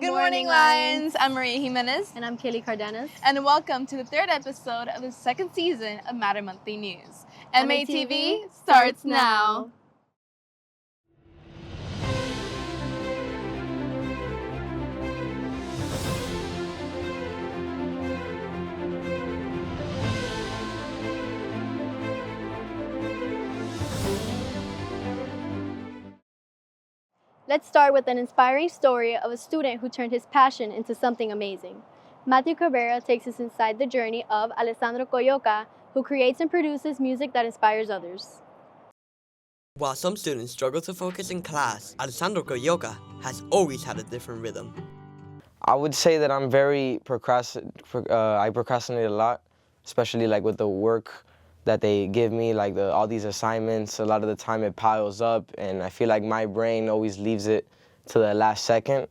Good morning, Lions! I'm Maria Jimenez. And I'm Kaylee Cardenas. And welcome to the third episode of the second season of Matter Monthly News. MATV starts now. Let's start with an inspiring story of a student who turned his passion into something amazing. Matthew Cabrera takes us inside the journey of Alessandro Coyoca, who creates and produces music that inspires others. While some students struggle to focus in class, Alessandro Coyoca has always had a different rhythm. I would say that I'm very I procrastinate a lot, especially like with the work that they give me, like all these assignments. A lot of the time it piles up, and I feel like my brain always leaves it to the last second.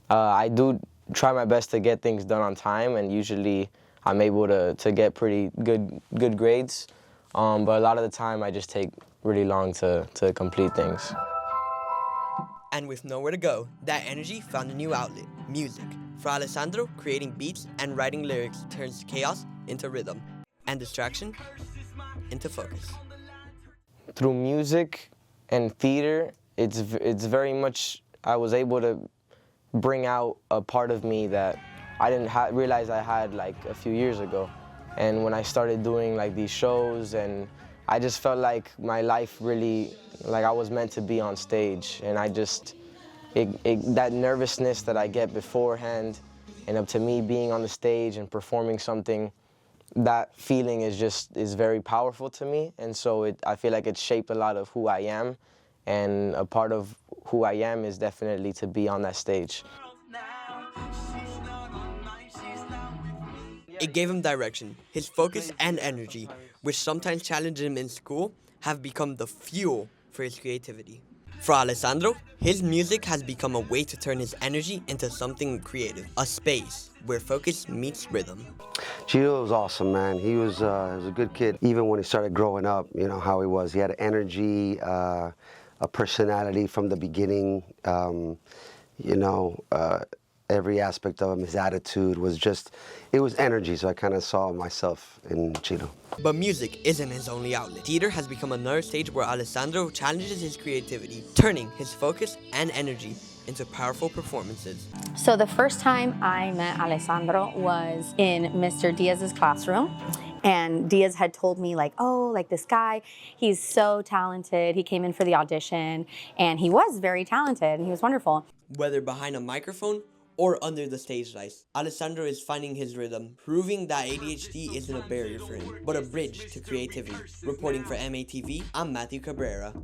I do try my best to get things done on time, and usually I'm able to get pretty good grades. But a lot of the time I just take really long to complete things. And with nowhere to go, that energy found a new outlet, music. For Alessandro, creating beats and writing lyrics turns chaos into rhythm, and distraction into focus. Through music and theater, it's very much, I was able to bring out a part of me that I didn't realize I had like a few years ago. And when I started doing like these shows, and I just felt like my life really, like I was meant to be on stage. And I just, that nervousness that I get beforehand, and up to me being on the stage and performing something, that feeling is very powerful to me. And so I feel like it shaped a lot of who I am. And a part of who I am is definitely to be on that stage. It gave him direction. His focus and energy, which sometimes challenged him in school, have become the fuel for his creativity. For Alessandro, his music has become a way to turn his energy into something creative, a space where focus meets rhythm. Gio was awesome, man. He was a good kid. Even when he started growing up, you know how he was. He had energy, a personality from the beginning. Every aspect of him, his attitude was just, it was energy, so I kind of saw myself in Chino. But music isn't his only outlet. Theater has become another stage where Alessandro challenges his creativity, turning his focus and energy into powerful performances. So the first time I met Alessandro was in Mr. Diaz's classroom. And Diaz had told me this guy, he's so talented. He came in for the audition and he was very talented and he was wonderful. Whether behind a microphone or under the stage lights, Alessandro is finding his rhythm, proving that ADHD isn't a barrier for him, but a bridge to creativity. Reporting for MATV, I'm Matthew Cabrera.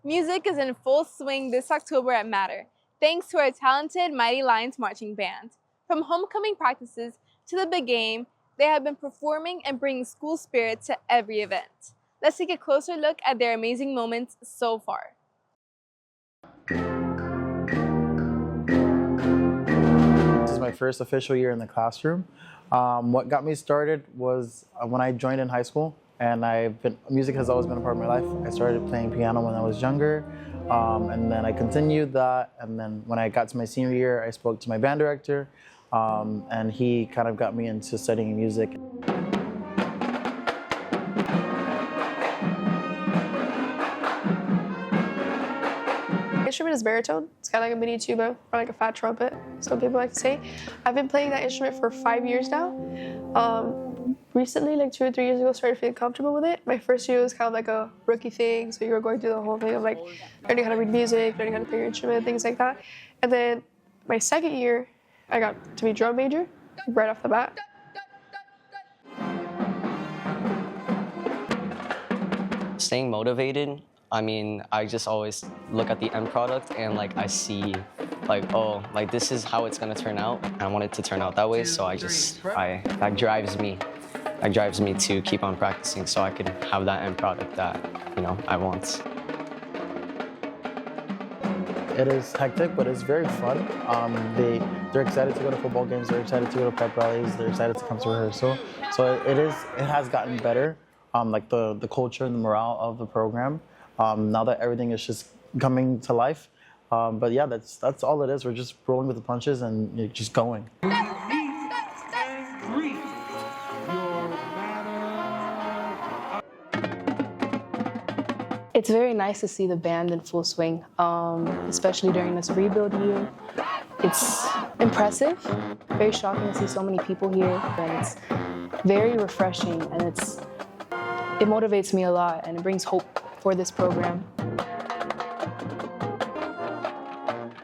Music is in full swing this October at Matter, thanks to our talented Mighty Lions marching band. From homecoming practices to the big game, they have been performing and bringing school spirit to every event. Let's take a closer look at their amazing moments so far. This is my first official year in the classroom. What got me started was when I joined in high school, and music has always been a part of my life. I started playing piano when I was younger, and then I continued that. And then when I got to my senior year, I spoke to my band director, and he kind of got me into studying music. Instrument is baritone. It's kind of like a mini tuba or like a fat trumpet, some people like to say. I've been playing that instrument for 5 years now. Recently, like 2 or 3 years ago, started feeling comfortable with it. My first year was kind of like a rookie thing, so you were going through the whole thing of like learning how to read music, learning how to play your instrument, things like that. And then my second year, I got to be drum major right off the bat. Staying motivated, I mean, I just always look at the end product and I see this is how it's gonna turn out. And I want it to turn out that way, so that drives me. That drives me to keep on practicing so I can have that end product that, I want. It is hectic, but it's very fun. They're excited to go to football games, they're excited to go to pep rallies, they're excited to come to rehearsal. So it has gotten better, the culture and the morale of the program. Now that everything is just coming to life, But yeah, that's all it is. We're just rolling with the punches and just going. It's very nice to see the band in full swing, especially during this rebuild year. It's impressive, very shocking to see so many people here, and it's very refreshing, and it motivates me a lot, and it brings hope for this program.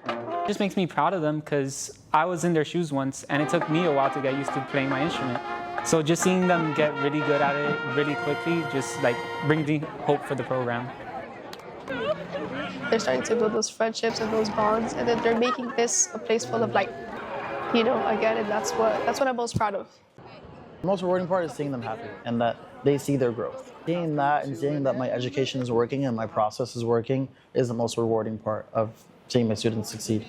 It just makes me proud of them because I was in their shoes once, and it took me a while to get used to playing my instrument. So just seeing them get really good at it really quickly just like brings me hope for the program. They're starting to build those friendships and those bonds, and then they're making this a place full of light. Again, and that's what I'm most proud of. The most rewarding part is seeing them happy and that they see their growth. Seeing that and seeing that my education is working and my process is working is the most rewarding part of seeing my students succeed.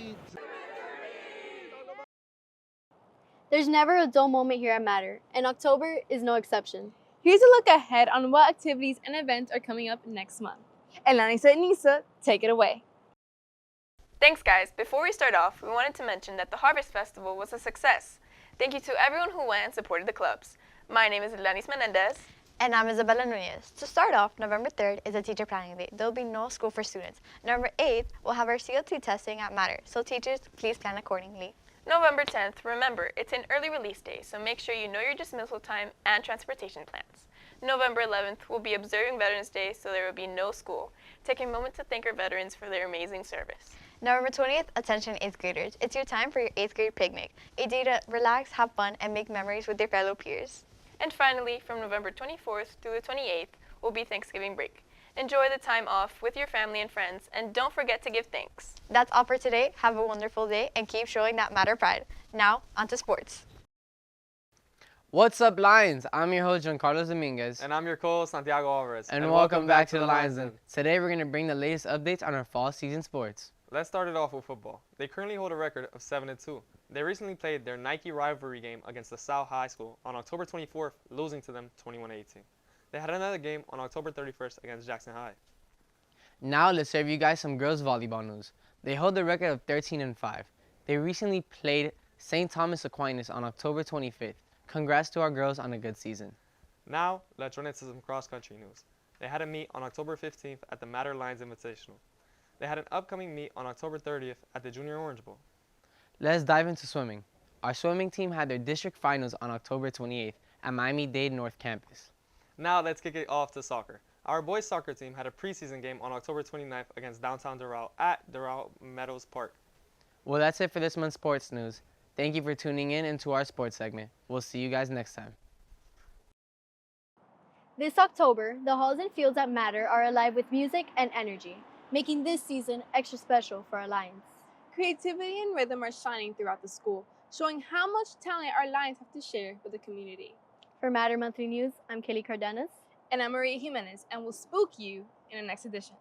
There's never a dull moment here at Matter, and October is no exception. Here's a look ahead on what activities and events are coming up next month. Elanisa and Nisa, take it away. Thanks, guys. Before we start off, we wanted to mention that the Harvest Festival was a success. Thank you to everyone who went and supported the clubs. My name is Lanis Menendez. And I'm Isabella Nunez. To start off, November 3rd is a teacher planning day. There will be no school for students. November 8th, we'll have our CLT testing at Matter, so teachers, please plan accordingly. November 10th, remember, it's an early release day, so make sure you know your dismissal time and transportation plans. November 11th, we'll be observing Veterans Day, so there will be no school. Take a moment to thank our veterans for their amazing service. November 20th, attention 8th graders. It's your time for your 8th grade picnic. A day to relax, have fun, and make memories with your fellow peers. And finally, from November 24th through the 28th will be Thanksgiving break. Enjoy the time off with your family and friends, and don't forget to give thanks. That's all for today. Have a wonderful day, and keep showing that Matter pride. Now, on to sports. What's up, Lions? I'm your host, Giancarlo Dominguez. And I'm your co-host, Santiago Alvarez. And welcome back to the Lions Den. Today, we're going to bring the latest updates on our fall season sports. Let's start it off with football. They currently hold a record of 7-2. They recently played their Nike rivalry game against LaSalle High School on October 24th, losing to them 21-18. They had another game on October 31st against Jackson High. Now, let's serve you guys some girls volleyball news. They hold a record of 13-5. They recently played St. Thomas Aquinas on October 25th. Congrats to our girls on a good season. Now, let's run into some cross-country news. They had a meet on October 15th at the Matter Lions Invitational. They had an upcoming meet on October 30th at the Junior Orange Bowl. Let's dive into swimming. Our swimming team had their district finals on October 28th at Miami-Dade North Campus. Now let's kick it off to soccer. Our boys soccer team had a preseason game on October 29th against downtown Doral at Doral Meadows Park. Well, that's it for this month's sports news. Thank you for tuning in into our sports segment. We'll see you guys next time. This October, the halls and fields at Matter are alive with music and energy, making this season extra special for our Lions. Creativity and rhythm are shining throughout the school, showing how much talent our Lions have to share with the community. For Matter Monthly News, I'm Kelly Cardenas. And I'm Maria Jimenez, and we'll spook you in the next edition.